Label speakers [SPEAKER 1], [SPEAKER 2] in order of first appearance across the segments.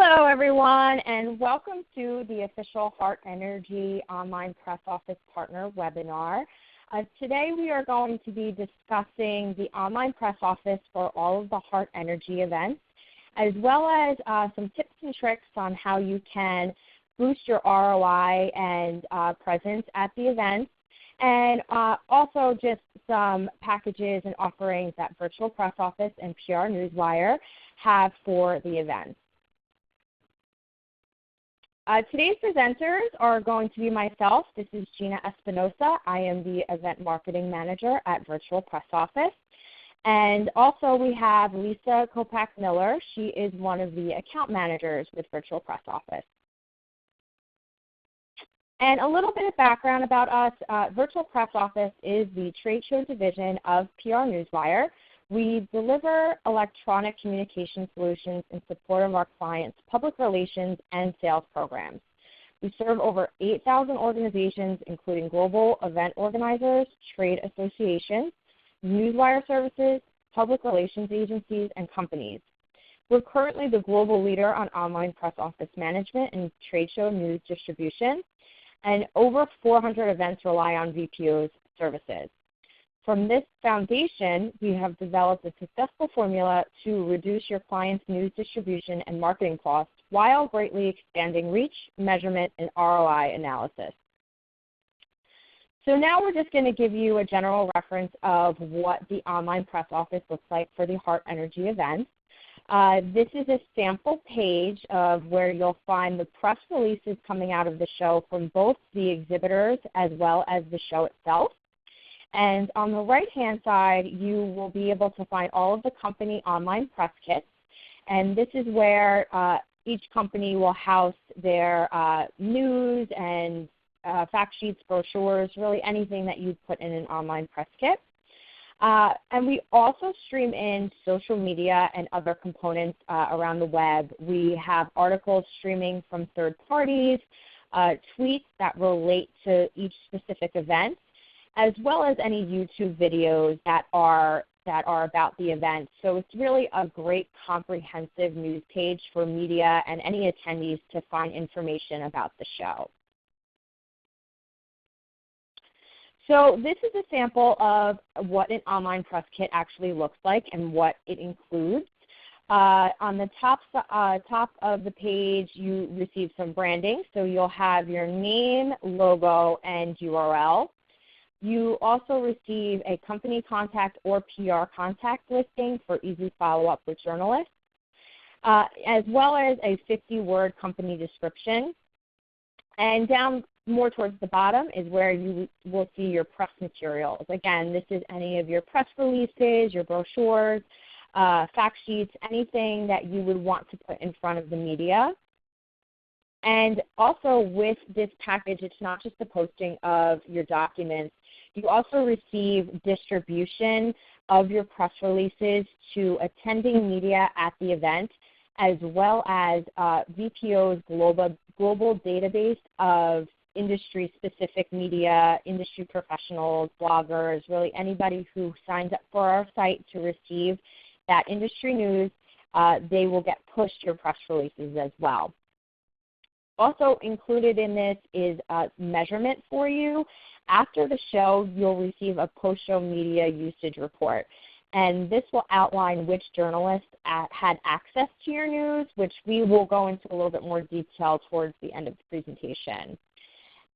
[SPEAKER 1] Hello, everyone, and welcome to the official Hart Energy Online Press Office Partner webinar. Today we are going to be discussing the online press office for all of the Hart Energy events, as well as some tips and tricks on how you can boost your ROI and presence at the events, and also just some packages and offerings that Virtual Press Office and PR Newswire have for the events. Today's presenters are going to be myself. This is Gina Espinosa. I am the Event Marketing Manager at Virtual Press Office. And also we have Lisa Kopak-Miller. She is one of the account managers with Virtual Press Office. And a little bit of background about us. Virtual Press Office is the trade show division of PR Newswire. We deliver electronic communication solutions in support of our clients' public relations and sales programs. We serve over 8,000 organizations, including global event organizers, trade associations, newswire services, public relations agencies, and companies. We're currently the global leader on online press office management and trade show news distribution, and over 400 events rely on VPO's services. From this foundation, we have developed a successful formula to reduce your client's news distribution and marketing costs while greatly expanding reach, measurement, and ROI analysis. So now we're just going to give you a general reference of what the online press office looks like for the Hart Energy event. This is a sample page of where you'll find the press releases coming out of the show from both the exhibitors as well as the show itself. And on the right-hand side, you will be able to find all of the company online press kits. And this is where each company will house their news and fact sheets, brochures, really anything that you put in an online press kit. And we also stream in social media and other components around the web. We have articles streaming from third parties, tweets that relate to each specific event, as well as any YouTube videos that are about the event. So it's really a great comprehensive news page for media and any attendees to find information about the show. So this is a sample of what an online press kit actually looks like and what it includes. On the top of the page, you receive some branding. So you'll have your name, logo, and URL. You also receive a company contact or PR contact listing for easy follow-up with journalists, as well as a 50-word company description. And down more towards the bottom is where you will see your press materials. Again, this is any of your press releases, your brochures, fact sheets, anything that you would want to put in front of the media. And also with this package, it's not just the posting of your documents. You also receive distribution of your press releases to attending media at the event, as well as VPO's global database of industry-specific media, industry professionals, bloggers, really anybody who signs up for our site to receive that industry news, they will get pushed your press releases as well. Also included in this is a measurement for you. After the show, you'll receive a post-show media usage report. And this will outline which journalists had access to your news, which we will go into a little bit more detail towards the end of the presentation.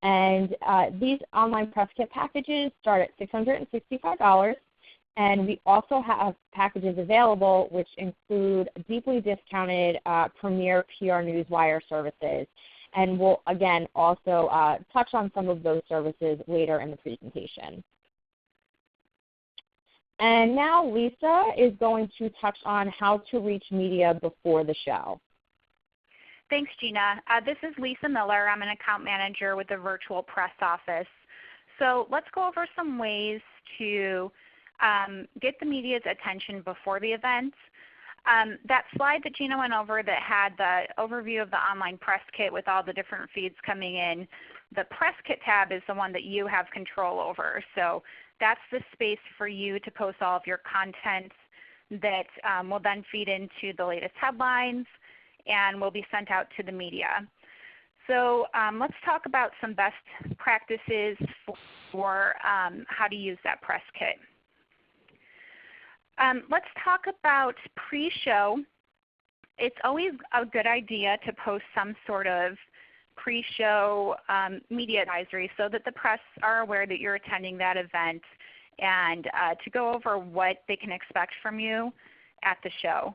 [SPEAKER 1] And these online press kit packages start at $665. And we also have packages available which include deeply discounted premier PR Newswire services. And we'll, again, also touch on some of those services later in the presentation. And now Lisa is going to touch on how to reach media before the show.
[SPEAKER 2] Thanks, Gina. This is Lisa Miller. I'm an account manager with the Virtual Press Office. So let's go over some ways to get the media's attention before the event. That slide that Gina went over that had the overview of the online press kit with all the different feeds coming in, the press kit tab is the one that you have control over. So that's the space for you to post all of your content that will then feed into the latest headlines and will be sent out to the media. So let's talk about some best practices for how to use that press kit. Let's talk about pre-show. It's always a good idea to post some sort of pre-show media advisory so that the press are aware that you're attending that event and to go over what they can expect from you at the show.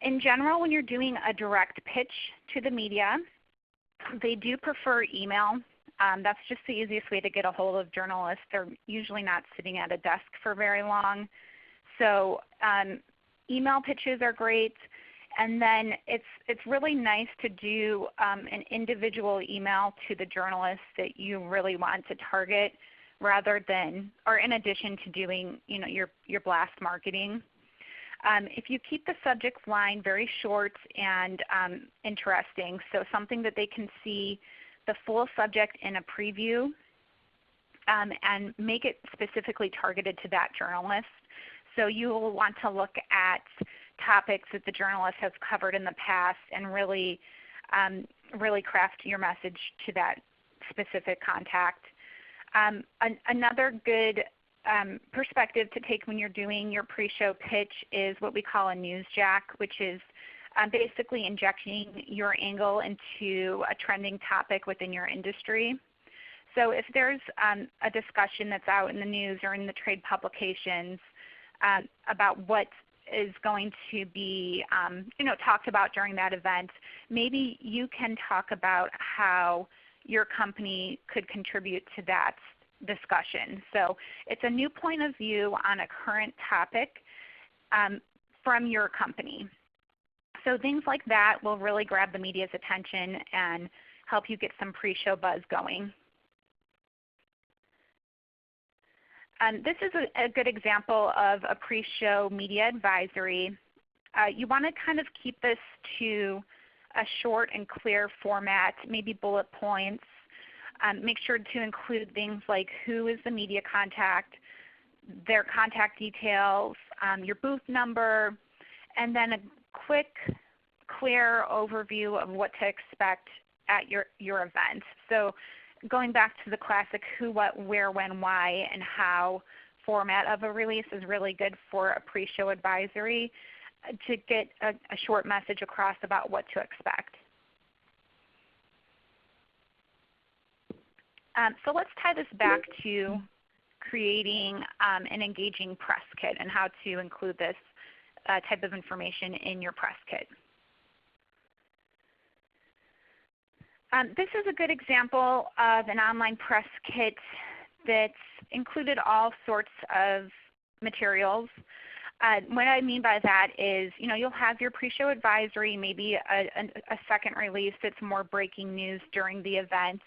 [SPEAKER 2] In general, when you're doing a direct pitch to the media, they do prefer email. That's just the easiest way to get a hold of journalists. They're usually not sitting at a desk for very long. So email pitches are great. And then it's really nice to do an individual email to the journalist that you really want to target rather than, or in addition to doing your blast marketing. If you keep the subject line very short and interesting, so something that they can see the full subject in a preview and make it specifically targeted to that journalist. So you will want to look at topics that the journalist has covered in the past and really, really craft your message to that specific contact. Another good perspective to take when you're doing your pre-show pitch is what we call a news jack, which is basically injecting your angle into a trending topic within your industry. So if there's a discussion that's out in the news or in the trade publications about what is going to be talked about during that event, maybe you can talk about how your company could contribute to that discussion. So it's a new point of view on a current topic from your company. So things like that will really grab the media's attention and help you get some pre-show buzz going. This is a good example of a pre-show media advisory. You want to kind of keep this to a short and clear format, maybe bullet points. Make sure to include things like who is the media contact, their contact details, your booth number, and then a quick, clear overview of what to expect at your event. So going back to the classic who, what, where, when, why, and how format of a release is really good for a pre-show advisory to get a short message across about what to expect. So let's tie this back to creating an engaging press kit and how to include this type of information in your press kit. This is a good example of an online press kit that's included all sorts of materials. What I mean by that is, you'll have your pre-show advisory, maybe a second release that's more breaking news during the event.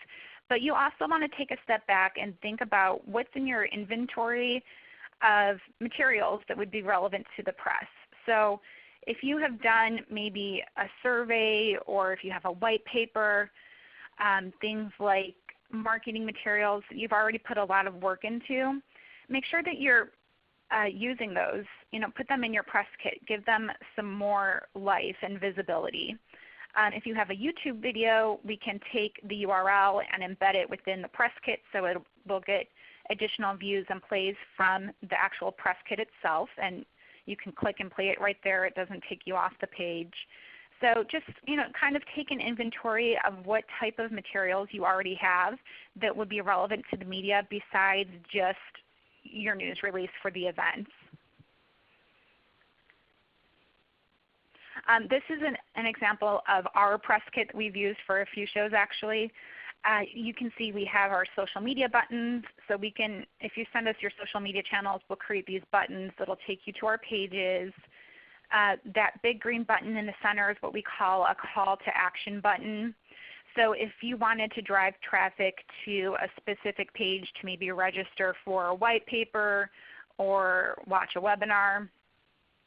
[SPEAKER 2] But you also want to take a step back and think about what's in your inventory of materials that would be relevant to the press. So if you have done maybe a survey or if you have a white paper, things like marketing materials that you've already put a lot of work into, make sure that you're using those. Put them in your press kit. Give them some more life and visibility. If you have a YouTube video, we can take the URL and embed it within the press kit so it will get additional views and plays from the actual press kit itself. And you can click and play it right there. It doesn't take you off the page. So just kind of take an inventory of what type of materials you already have that would be relevant to the media besides just your news release for the events. This is an example of our press kit that we've used for a few shows actually. You can see we have our social media buttons. So we can, if you send us your social media channels, we'll create these buttons that will take you to our pages. That big green button in the center is what we call a call to action button. So if you wanted to drive traffic to a specific page to maybe register for a white paper or watch a webinar,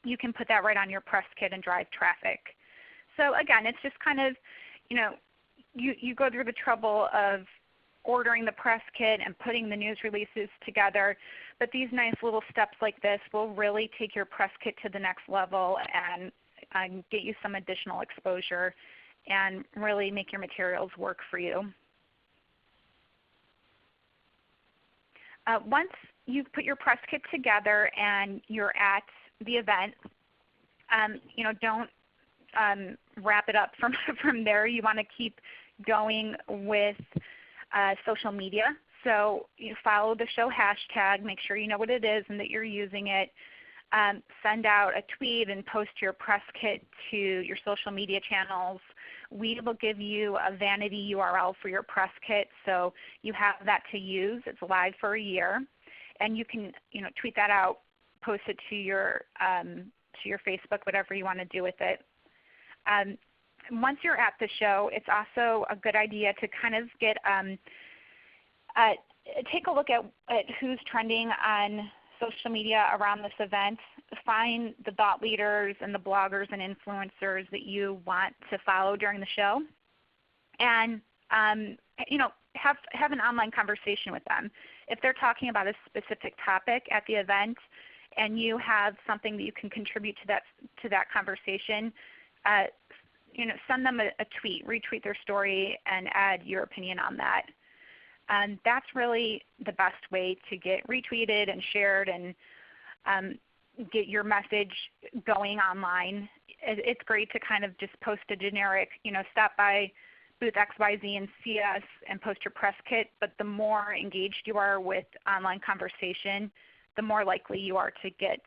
[SPEAKER 2] you can put that right on your press kit and drive traffic. So again, it's just kind of, you go through the trouble of ordering the press kit and putting the news releases together, but these nice little steps like this will really take your press kit to the next level and get you some additional exposure, and really make your materials work for you. Once you've put your press kit together and you're at the event, don't wrap it up from there. You want to keep going with social media. So you follow the show hashtag, make sure you know what it is and that you're using it. Send out a tweet and post your press kit to your social media channels. We will give you a vanity URL for your press kit, so you have that to use. It's live for a year, and you can tweet that out, post it to your Facebook, whatever you want to do with it. Once you're at the show, it's also a good idea to kind of get take a look at who's trending on social media around this event. Find the thought leaders and the bloggers and influencers that you want to follow during the show, and have an online conversation with them. If they're talking about a specific topic at the event, and you have something that you can contribute to that conversation, send them a tweet, retweet their story, and add your opinion on that. And that's really the best way to get retweeted and shared and get your message going online. It's great to kind of just post a generic, stop by booth XYZ and see us and post your press kit, but the more engaged you are with online conversation, the more likely you are to get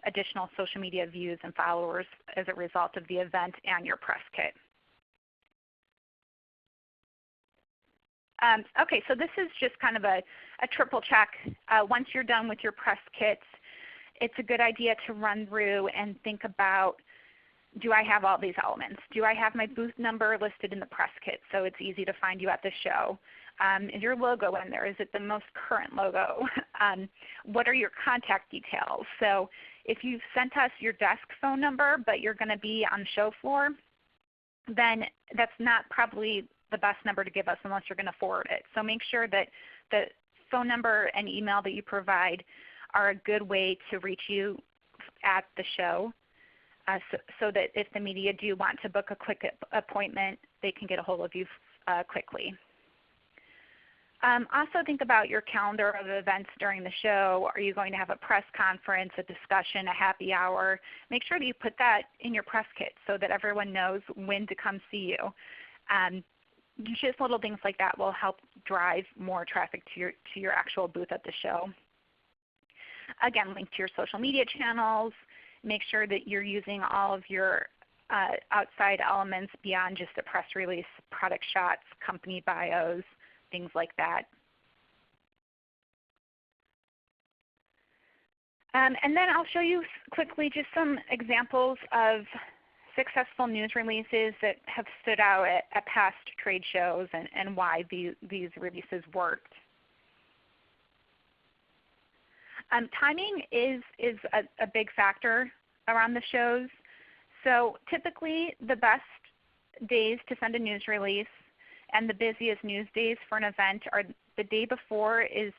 [SPEAKER 2] additional social media views and followers as a result of the event and your press kit. Okay, so this is just kind of a triple check. Once you're done with your press kits, it's a good idea to run through and think about, do I have all these elements? Do I have my booth number listed in the press kit so it's easy to find you at the show? Is your logo in there? Is it the most current logo? What are your contact details? So if you've sent us your desk phone number but you're going to be on the show floor, then that's not probably the best number to give us unless you're going to forward it. So make sure that the phone number and email that you provide are a good way to reach you at the show, so that if the media do want to book a quick appointment, they can get a hold of you quickly. Also think about your calendar of events during the show. Are you going to have a press conference, a discussion, a happy hour? Make sure that you put that in your press kit so that everyone knows when to come see you. Just little things like that will help drive more traffic to your actual booth at the show. Again, link to your social media channels. Make sure that you're using all of your outside elements beyond just a press release, product shots, company bios, things like that. And then I'll show you quickly just some examples of successful news releases that have stood out at past trade shows and why these releases worked. Timing is a big factor around the shows. So typically the best days to send a news release and the busiest news days for an event are the day before is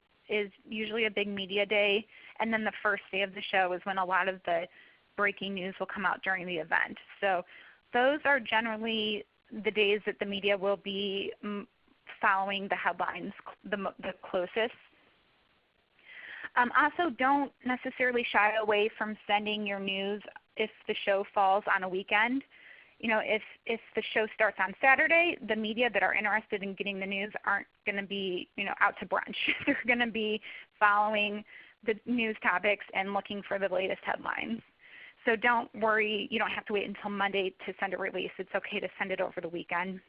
[SPEAKER 2] usually a big media day, and then the first day of the show is when a lot of the breaking news will come out during the event. So those are generally the days that the media will be following the headlines the closest. Also, don't necessarily shy away from sending your news if the show falls on a weekend. If the show starts on Saturday, the media that are interested in getting the news aren't going to be out to brunch. They're going to be following the news topics and looking for the latest headlines. So don't worry, you don't have to wait until Monday to send a release. It's okay to send it over the weekend.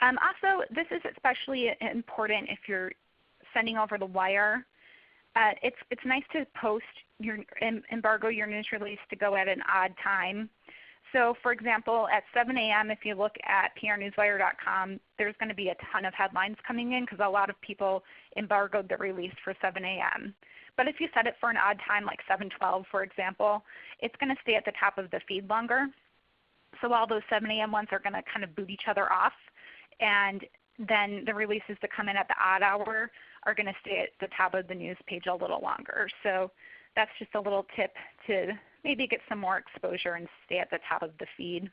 [SPEAKER 2] Also, this is especially important if you're sending over the wire. It's nice to embargo your news release to go at an odd time. So for example, at 7 a.m. if you look at prnewswire.com, there's going to be a ton of headlines coming in because a lot of people embargoed the release for 7 a.m. But if you set it for an odd time like 7:12 for example, it's going to stay at the top of the feed longer. So all those 7 a.m. ones are going to kind of boot each other off, and then the releases that come in at the odd hour are going to stay at the top of the news page a little longer. So that's just a little tip to maybe get some more exposure and stay at the top of the feed.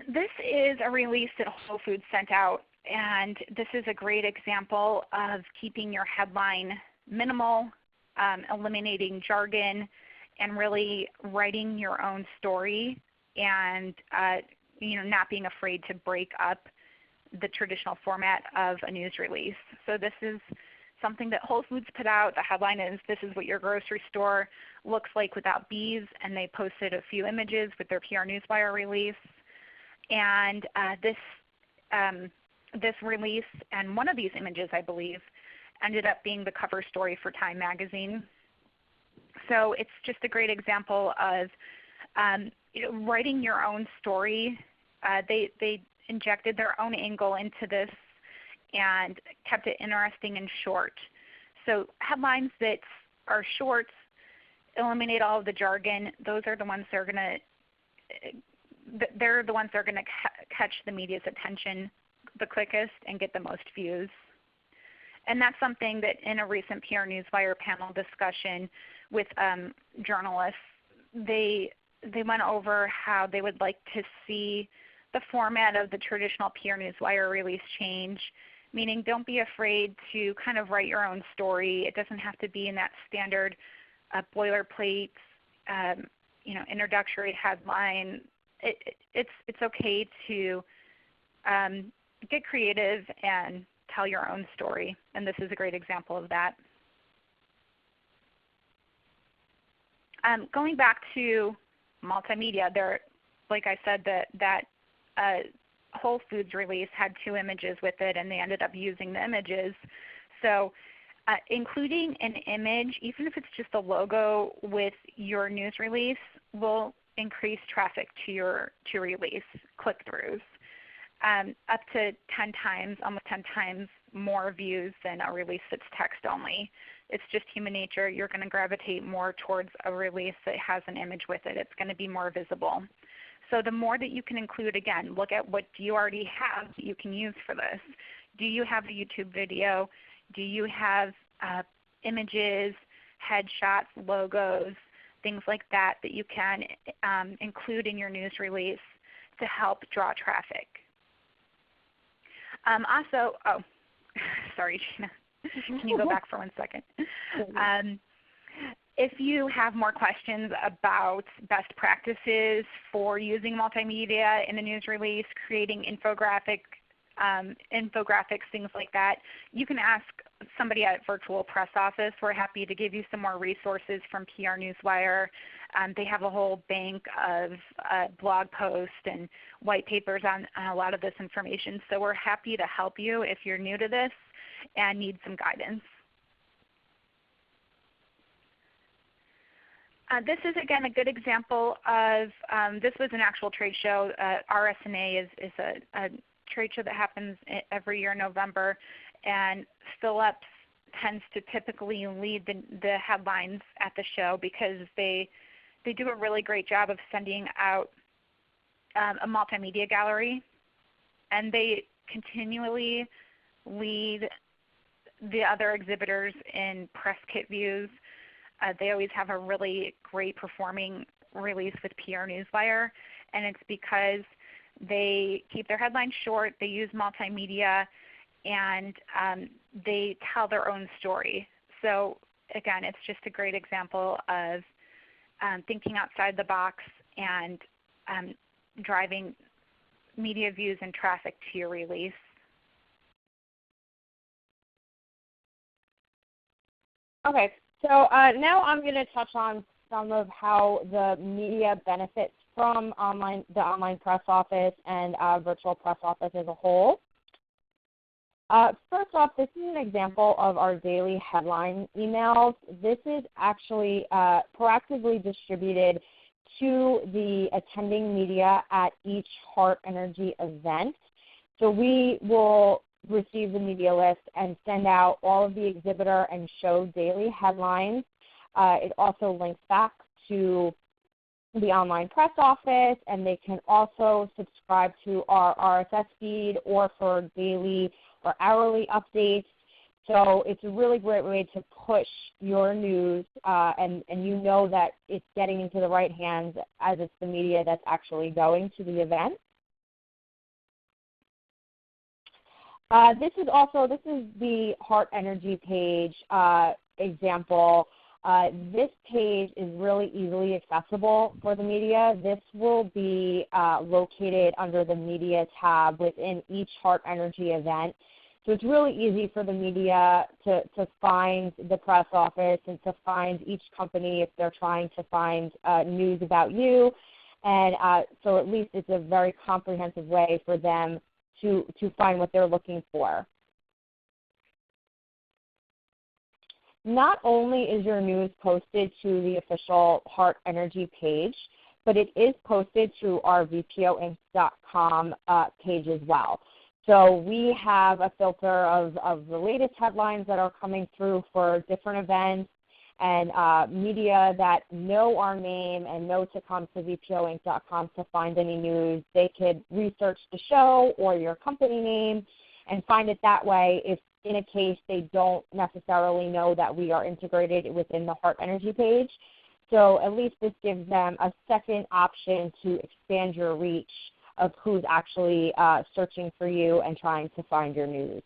[SPEAKER 2] This is a release that Whole Foods sent out, and this is a great example of keeping your headline minimal, eliminating jargon, and really writing your own story, and not being afraid to break up the traditional format of a news release. So this is something that Whole Foods put out. The headline is, "This is what your grocery store looks like without bees," and they posted a few images with their PR Newswire release. And this release and one of these images, I believe, ended up being the cover story for Time magazine. So it's just a great example of writing your own story. They injected their own angle into this and kept it interesting and short. So headlines that are short, eliminate all of the jargon. Those are the ones that are going to catch the media's attention the quickest and get the most views. And that's something that in a recent PR Newswire panel discussion with journalists, they went over how they would like to see the format of the traditional PR Newswire release change, meaning don't be afraid to kind of write your own story. It doesn't have to be in that standard boilerplate introductory headline. It's okay to get creative and tell your own story, and this is a great example of that. Going back to multimedia, like I said, that Whole Foods release had 2 images with it, and they ended up using the images. So including an image, even if it's just a logo with your news release, will increase traffic to your release, click-throughs, up to 10 times, almost 10 times more views than a release that's text only. It's just human nature. You're going to gravitate more towards a release that has an image with it. It's going to be more visible. So the more that you can include, again, look at what do you already have that you can use for this. Do you have a YouTube video? Do you have images, headshots, logos, things like that that you can include in your news release to help draw traffic? Also, sorry, Gina. Can you go back for 1 second? If you have more questions about best practices for using multimedia in a news release, creating infographics, things like that, you can ask somebody at Virtual Press Office. We're happy to give you some more resources from PR Newswire. They have a whole bank of blog posts and white papers on a lot of this information. So we're happy to help you if you're new to this and need some guidance. This is, again, a good example of, this was an actual trade show. RSNA is a trade show that happens every year in November, and Philips tends to typically lead the headlines at the show because they do a really great job of sending out a multimedia gallery, and they continually lead the other exhibitors in press kit views. They always have a really great performing release with PR Newswire, and it's because they keep their headlines short, they use multimedia, and they tell their own story. So again, it's just a great example of thinking outside the box and driving media views and traffic to your release.
[SPEAKER 1] Okay, so now I'm going to touch on some of how the media benefits from the online press office and virtual press office as a whole. First off, this is an example of our daily headline emails. This is actually proactively distributed to the attending media at each Hart Energy event. So we will receive the media list and send out all of the exhibitor and show daily headlines. It also links back to the online press office, and they can also subscribe to our RSS feed or for daily or hourly updates. So it's a really great way to push your news, and you know that it's getting into the right hands as it's the media that's actually going to the event. This is the Hart Energy page example. This page is really easily accessible for the media. This will be located under the media tab within each Hart Energy event. So it's really easy for the media to find the press office and to find each company if they're trying to find news about you. And so at least it's a very comprehensive way for them to find what they're looking for. Not only is your news posted to the official Hart Energy page, but it is posted to our VPOinc.com page as well. So we have a filter of the latest headlines that are coming through for different events, and media that know our name and know to come to VPOinc.com to find any news. They could research the show or your company name and find it that way if in a case they don't necessarily know that we are integrated within the Hart Energy page. So at least this gives them a second option to expand your reach of who's actually searching for you and trying to find your news.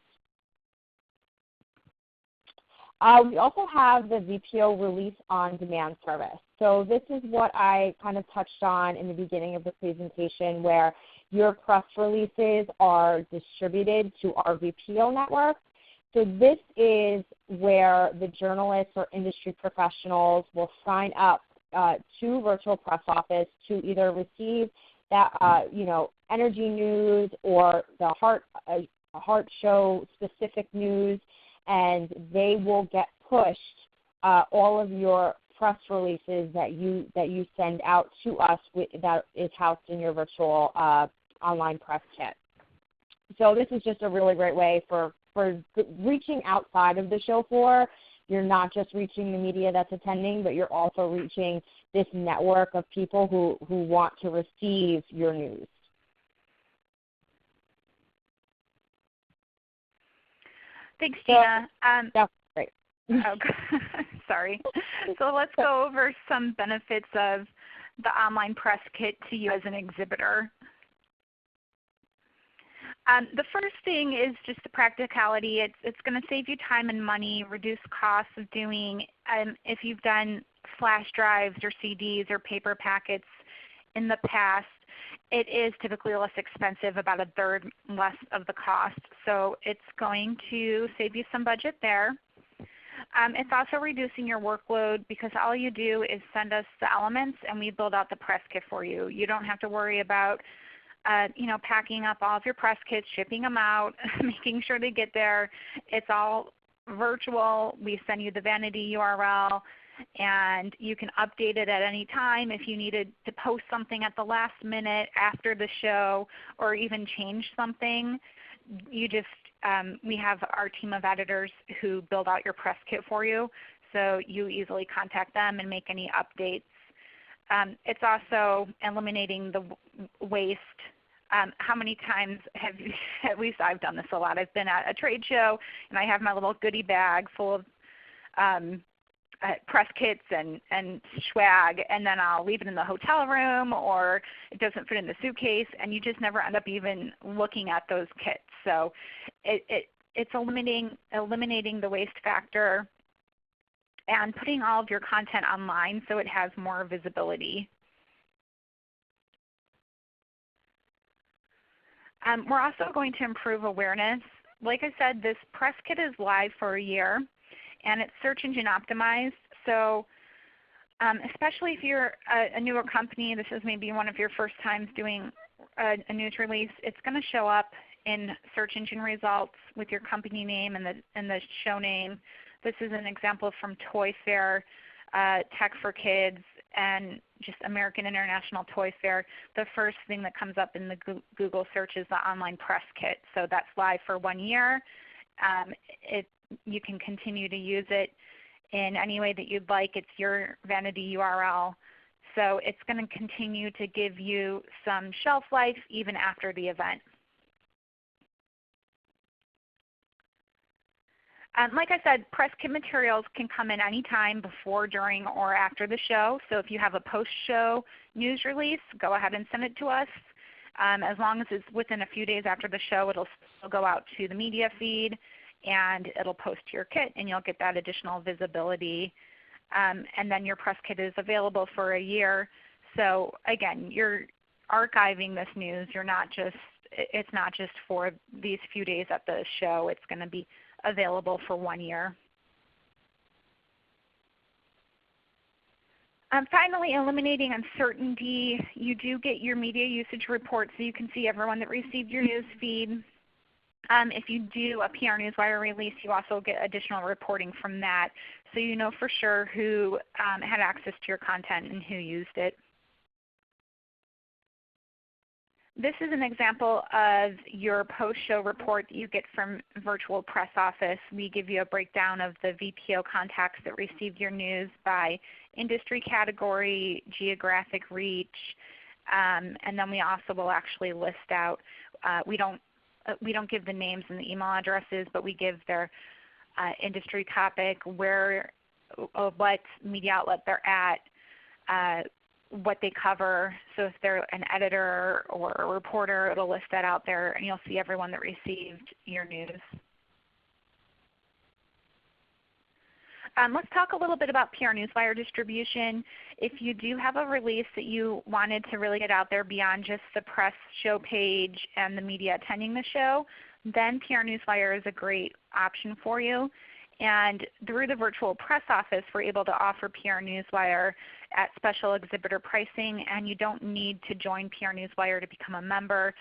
[SPEAKER 1] We also have the VPO Release on Demand service. So this is what I kind of touched on in the beginning of the presentation, where your press releases are distributed to our VPO network. So this is where the journalists or industry professionals will sign up to Virtual Press Office to either receive that energy news or the Hart show specific news, and they will get pushed all of your press releases that you send out to us that is housed in your virtual online press kit. So this is just a really great way for reaching outside of the show floor. You're not just reaching the media that's attending, but you're also reaching this network of people who want to receive your news.
[SPEAKER 2] Thanks, Gina.
[SPEAKER 1] That's great.
[SPEAKER 2] Oh, sorry. So let's go over some benefits of the online press kit to you as an exhibitor. The first thing is just the practicality. It's going to save you time and money, reduce costs of doing, if you've done flash drives or CDs or paper packets in the past, it is typically less expensive, about a third less of the cost. So it's going to save you some budget there. It's also reducing your workload because all you do is send us the elements and we build out the press kit for you. You don't have to worry about packing up all of your press kits, shipping them out, making sure they get there. It's all virtual. We send you the vanity URL, and you can update it at any time if you needed to post something at the last minute after the show or even change something. You just we have our team of editors who build out your press kit for you, so you easily contact them and make any updates. It's also eliminating the waste. How many times have you, at least I've done this a lot, I've been at a trade show and I have my little goodie bag full of press kits and swag, and then I'll leave it in the hotel room or it doesn't fit in the suitcase, and you just never end up even looking at those kits. So it's eliminating the waste factor and putting all of your content online so it has more visibility. We're also going to improve awareness. Like I said, this press kit is live for a year, and it's search engine optimized. So especially if you're a newer company, this is maybe one of your first times doing a news release, it's going to show up in search engine results with your company name and the show name. This is an example from Toy Fair, Tech for Kids, and just American International Toy Fair. The first thing that comes up in the Google search is the online press kit. So that's live for 1 year. You can continue to use it in any way that you'd like. It's your vanity URL. So it's going to continue to give you some shelf life even after the event. Like I said, press kit materials can come in any time before, during, or after the show. So if you have a post-show news release, go ahead and send it to us. As long as it's within a few days after the show, it'll still go out to the media feed and it'll post to your kit and you'll get that additional visibility. And then your press kit is available for a year. So again, you're archiving this news. It's not just for these few days at the show. It's going to be available for 1 year. Finally, eliminating uncertainty. You do get your media usage report so you can see everyone that received your news feed. If you do a PR Newswire release, you also get additional reporting from that so you know for sure who had access to your content and who used it. This is an example of your post-show report that you get from Virtual Press Office. We give you a breakdown of the VPO contacts that received your news by industry category, geographic reach, and then we also will actually list out, we don't give the names and the email addresses, but we give their industry topic, what media outlet they're at, what they cover. So if they're an editor or a reporter, it'll list that out there and you'll see everyone that received your news. Let's talk a little bit about PR Newswire distribution. If you do have a release that you wanted to really get out there beyond just the press show page and the media attending the show, then PR Newswire is a great option for you. And through the Virtual Press Office, we're able to offer PR Newswire at special exhibitor pricing, and you don't need to join PR Newswire to become a member.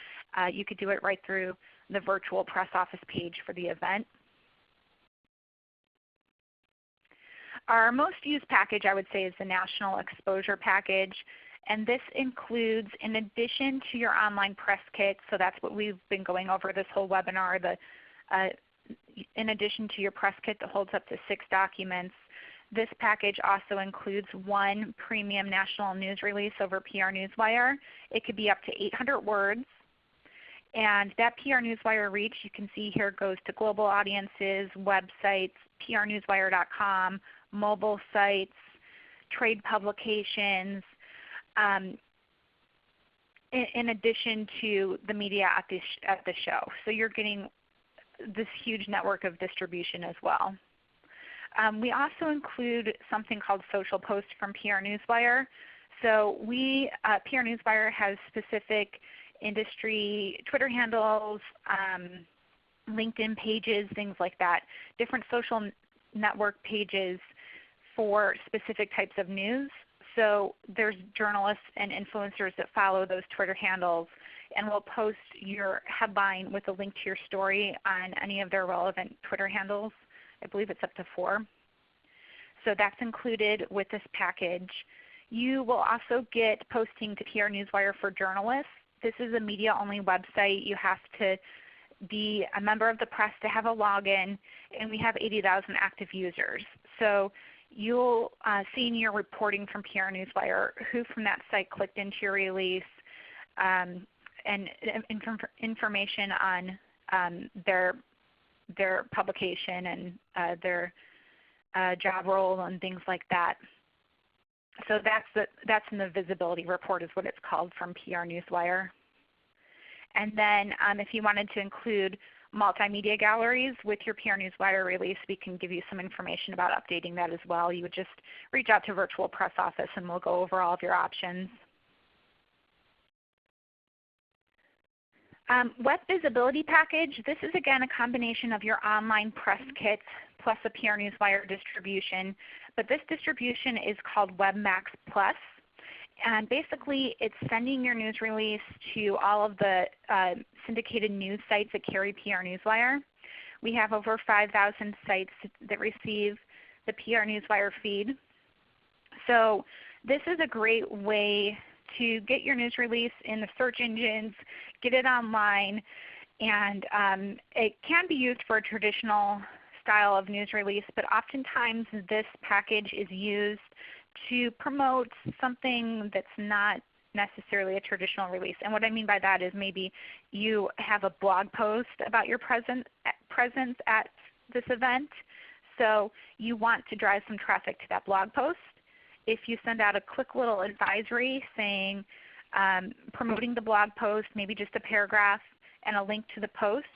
[SPEAKER 2] You could do it right through the Virtual Press Office page for the event. Our most used package, I would say, is the National Exposure Package. And this includes, in addition to your online press kit, so that's what we've been going over this whole webinar, in addition to your press kit that holds up to 6 documents, this package also includes 1 premium national news release over PR Newswire. It could be up to 800 words. And that PR Newswire reach, you can see here, goes to global audiences, websites, prnewswire.com, mobile sites, trade publications, in addition to the media at the show. So you're getting this huge network of distribution as well. We also include something called Social Posts from PR Newswire. So PR Newswire has specific industry Twitter handles, LinkedIn pages, things like that, different social network pages for specific types of news. So there's journalists and influencers that follow those Twitter handles and will post your headline with a link to your story on any of their relevant Twitter handles. I believe it's up to 4. So that's included with this package. You will also get posting to PR Newswire for journalists. This is a media-only website. You have to be a member of the press to have a login, and we have 80,000 active users. So you'll see in your reporting from PR Newswire who from that site clicked into your release, and information on their publication and their job role and things like that. So that's in the visibility report is what it's called from PR Newswire. And then if you wanted to include multimedia galleries with your PR Newswire release, we can give you some information about updating that as well. You would just reach out to Virtual Press Office and we'll go over all of your options. Web Visibility Package. This is again a combination of your online press kit plus a PR Newswire distribution. But this distribution is called WebMax Plus. And basically it's sending your news release to all of the syndicated news sites that carry PR Newswire. We have over 5,000 sites that receive the PR Newswire feed. So this is a great way to get your news release in the search engines, get it online, and it can be used for a traditional style of news release, but oftentimes this package is used to promote something that's not necessarily a traditional release. And what I mean by that is maybe you have a blog post about your presence at this event. So you want to drive some traffic to that blog post. If you send out a quick little advisory saying, promoting the blog post, maybe just a paragraph and a link to the post,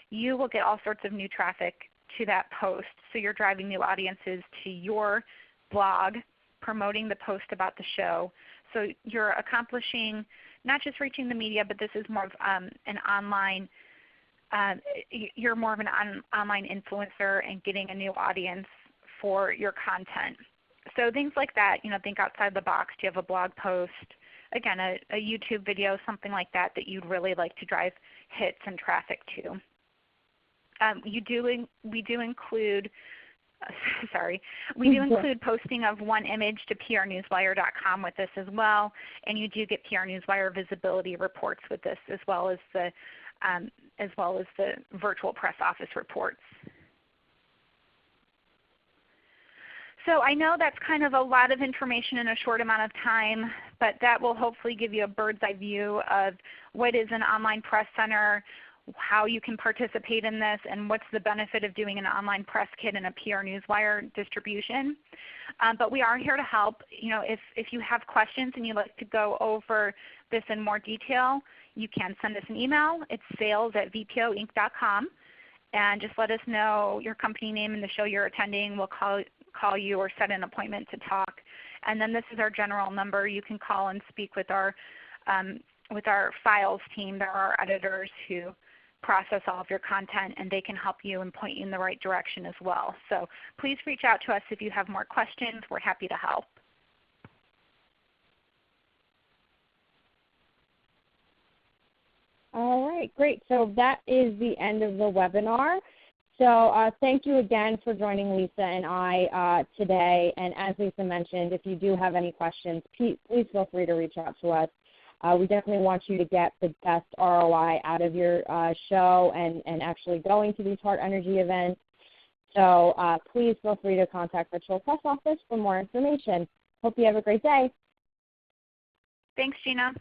[SPEAKER 2] you will get all sorts of new traffic to that post. So you're driving new audiences to your blog, promoting the post about the show. So you're accomplishing not just reaching the media, but this is more of an online, you're more of an online influencer and getting a new audience for your content. So things like that, think outside the box. Do you have a blog post? Again, a YouTube video, something like that that you'd really like to drive hits and traffic to. We do include posting of one image to prnewswire.com with this as well, and you do get PR Newswire visibility reports with this, as well as the virtual press office reports. So I know that's kind of a lot of information in a short amount of time, but that will hopefully give you a bird's eye view of what is an online press center, how you can participate in this, and what's the benefit of doing an online press kit and a PR Newswire distribution. But we are here to help. If you have questions and you'd like to go over this in more detail, you can send us an email. It's sales@vpoinc.com. And just let us know your company name and the show you're attending. We'll call you or set an appointment to talk. And then this is our general number. You can call and speak with our files team. There are editors who process all of your content, and they can help you and point you in the right direction as well. So please reach out to us if you have more questions. We're happy to help.
[SPEAKER 1] All right, great. So that is the end of the webinar. So thank you again for joining Lisa and I today. And as Lisa mentioned, if you do have any questions, please feel free to reach out to us. We definitely want you to get the best ROI out of your show and actually going to these Hart Energy events. So please feel free to contact Virtual Press Office for more information. Hope you have a great day.
[SPEAKER 2] Thanks, Gina.